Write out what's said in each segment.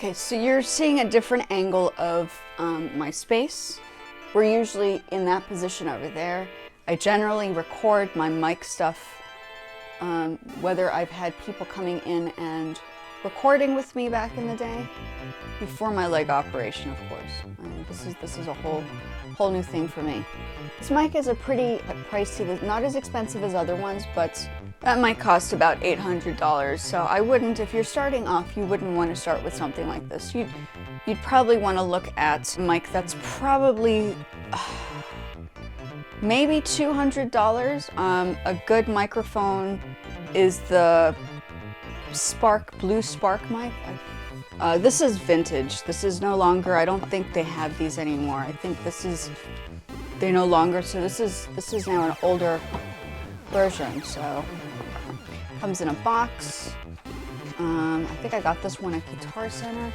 Okay, so you're seeing a different angle of my space. We're usually in that position over there. I generally record my mic stuff, whether I've had people coming in and recording with me back in the day, before my leg operation, of course. This is a whole new thing for me. This mic is a pretty pricey, not as expensive as other ones, but that might cost about $800. So I wouldn't, if you're starting off, you wouldn't want to start with something like this. You'd probably want to look at a mic that's probably maybe $200. A good microphone is the Blue Spark mic. This is vintage. This is no longer, I don't think they have these anymore. I think they no longer, so this is now an older version. So comes in a box. I think I got this one at Guitar Center.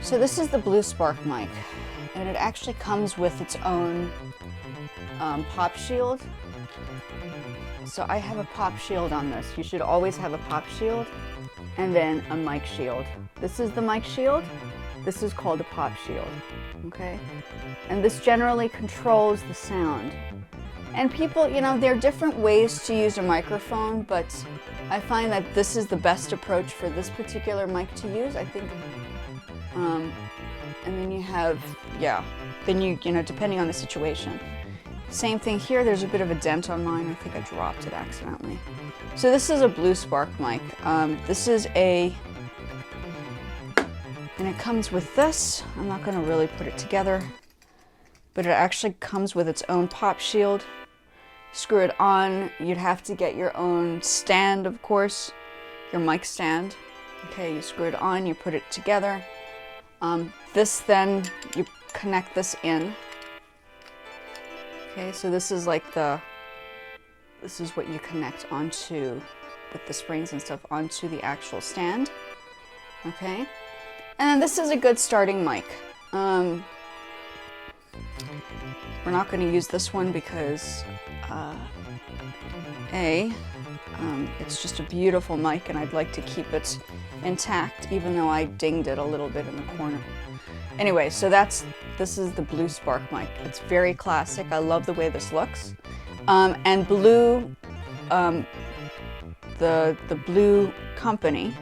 So this is the Blue Spark mic, and it actually comes with its own pop shield. So I have a pop shield on this. You should always have a pop shield and then a mic shield. This is the mic shield. This is called a pop shield, okay? And this generally controls the sound. And people, you know, there are different ways to use a microphone, but I find that this is the best approach for this particular mic to use, I think. And then you have, then you know, depending on the situation. Same thing here, there's a bit of a dent on mine. I think I dropped it accidentally. So this is a Blue Spark mic. This is and it comes with this. I'm not gonna really put it together, but it actually comes with its own pop shield. Screw it on. You'd have to get your own stand, of course, your mic stand. Okay, you screw it on, you put it together. This then, you connect this in. Okay, so this is like this is what you connect onto, with the springs and stuff, onto the actual stand. Okay, and then this is a good starting mic. We're not going to use this one because it's just a beautiful mic and I'd like to keep it intact, even though I dinged it a little bit in the corner. Anyway, so this is the Blue Spark mic. It's very classic. I love the way this looks. And Blue, the Blue company,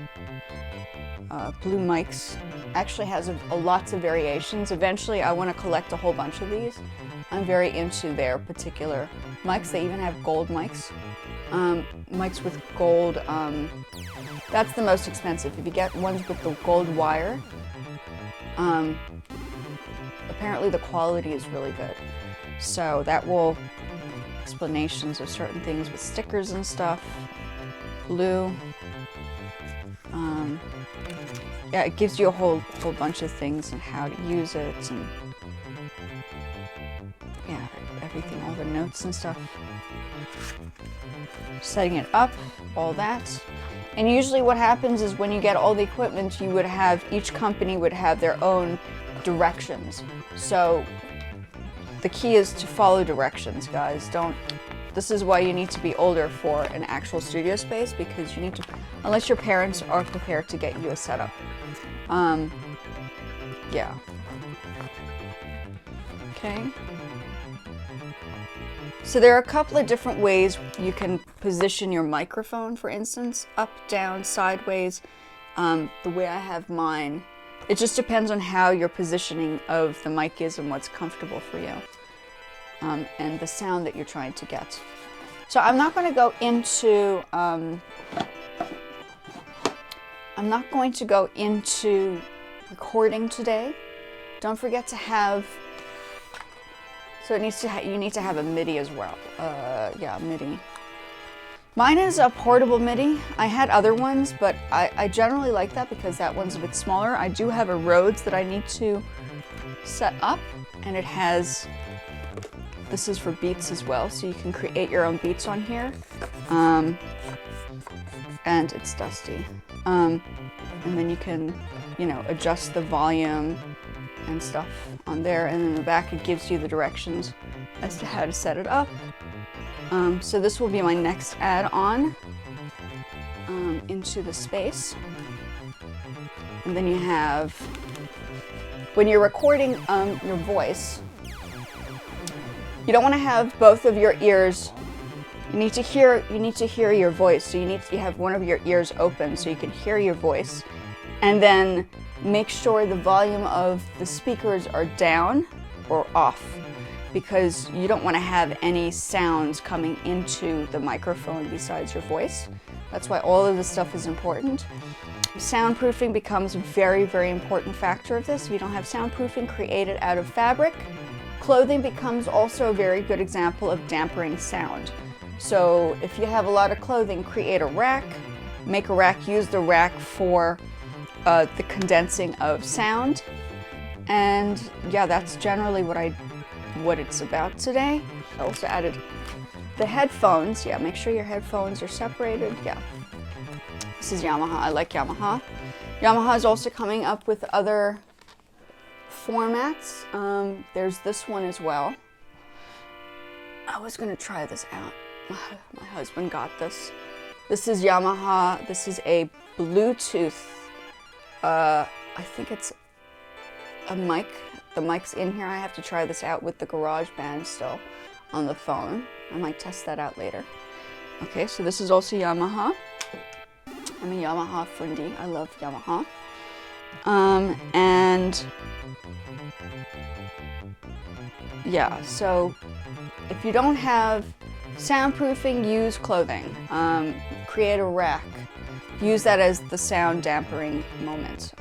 Blue Mics, actually has lots of variations. Eventually, I want to collect a whole bunch of these. I'm very into their particular mics. They even have gold mics. Mics with gold, that's the most expensive. If you get ones with the gold wire, apparently the quality is really good. So that will, explanations of certain things with stickers and stuff. Blue. Yeah, it gives you a whole bunch of things and how to use it, and yeah, everything, all the notes and stuff. Setting it up, all that. And usually what happens is when you get all the equipment, you would have, each company would have their own directions. So the key is to follow directions, guys. This is why you need to be older for an actual studio space, because you need to, unless your parents are prepared to get you a setup. Yeah. Okay. So there are a couple of different ways you can position your microphone, for instance, up, down, sideways. The way I have mine, it just depends on how your positioning of the mic is and what's comfortable for you, and the sound that you're trying to get. So I'm not going to go into recording today. Don't forget to have. So it needs to you need to have a MIDI as well. Yeah, MIDI. Mine is a portable MIDI. I had other ones, but I generally like that because that one's a bit smaller. I do have a Rhodes that I need to set up, and it has, this is for beats as well, so you can create your own beats on here. And it's dusty. And then you can, you know, adjust the volume and stuff on there, and in the back it gives you the directions as to how to set it up. So this will be my next add-on. into the space. And then you have, when you're recording your voice, you don't want to have both of your ears. You need to hear your voice. So you have one of your ears open so you can hear your voice. And then make sure the volume of the speakers are down or off, because you don't want to have any sounds coming into the microphone besides your voice. That's why all of this stuff is important. Soundproofing becomes a very, very important factor of this. If you don't have soundproofing created out of fabric, clothing becomes also a very good example of dampening sound. So if you have a lot of clothing, create a rack, make a rack, use the rack for the condensing of sound. And yeah, that's generally what it's about today. I also added the headphones. Yeah, make sure your headphones are separated. Yeah. This is Yamaha. I like Yamaha. Yamaha is also coming up with other formats. There's this one as well. I was going to try this out. My husband got this. This is Yamaha. This is a Bluetooth. I think it's a mic. The mic's in here. I have to try this out with the GarageBand still on the phone. I might test that out later. Okay, so this is also Yamaha. I'm a Yamaha fundy. I love Yamaha. And yeah, so if you don't have soundproofing, use clothing. Create a rack. Use that as the sound dampening moment.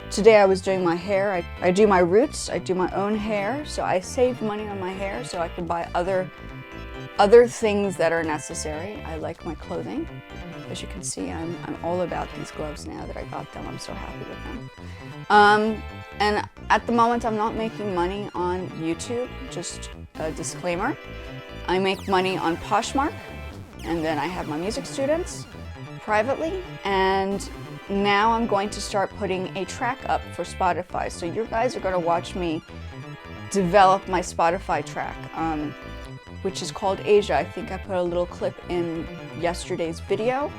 Today I was doing my hair. I do my roots. I do my own hair. So I save money on my hair so I can buy other things that are necessary. I like my clothing. As you can see, I'm all about these gloves now that I got them. I'm so happy with them. And at the moment, I'm not making money on YouTube. Just a disclaimer. I make money on Poshmark, and then I have my music students privately. And now I'm going to start putting a track up for Spotify. So you guys are going to watch me develop my Spotify track, which is called Asia. I think I put a little clip in yesterday's video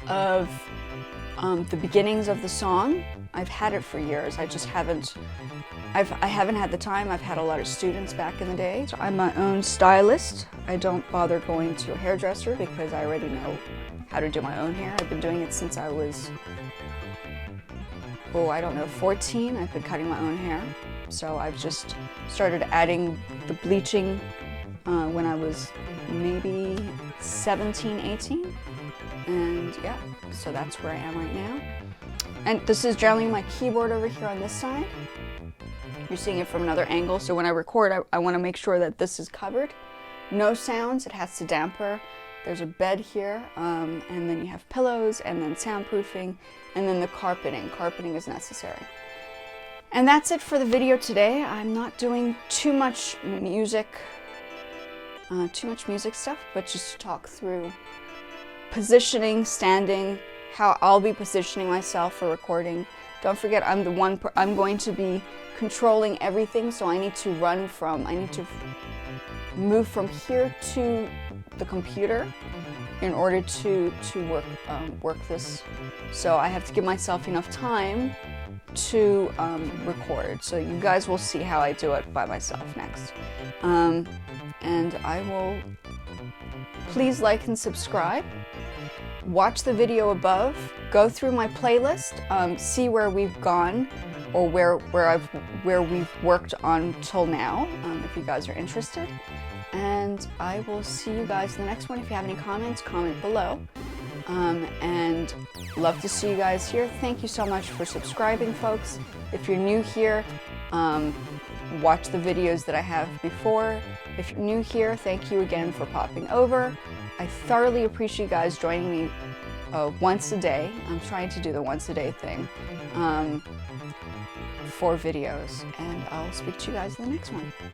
of the beginnings of the song. I've had it for years. I just haven't had the time. I've had a lot of students back in the day. So I'm my own stylist. I don't bother going to a hairdresser because I already know how to do my own hair. I've been doing it since I was, 14. I've been cutting my own hair. So I've just started adding the bleaching when I was maybe 17, 18. And yeah, so that's where I am right now. And this is generally my keyboard over here on this side. You're seeing it from another angle. So when I record, I want to make sure that this is covered. No sounds, it has to damper. There's a bed here, and then you have pillows, and then soundproofing, and then the carpeting. Carpeting is necessary. And that's it for the video today. I'm not doing too much music stuff, but just to talk through positioning, standing, how I'll be positioning myself for recording. Don't forget, I'm going to be controlling everything, so I need to move from here to the computer in order to work this. So I have to give myself enough time to record. So you guys will see how I do it by myself next. And I will, please like and subscribe. Watch the video above. Go through my playlist. See where we've gone, or where we've worked on till now. If you guys are interested. And I will see you guys in the next one. If you have any comments, comment below. And love to see you guys here. Thank you so much for subscribing, folks. If you're new here, watch the videos that I have before. If you're new here, thank you again for popping over. I thoroughly appreciate you guys joining me once a day. I'm trying to do the once a day thing for videos. And I'll speak to you guys in the next one.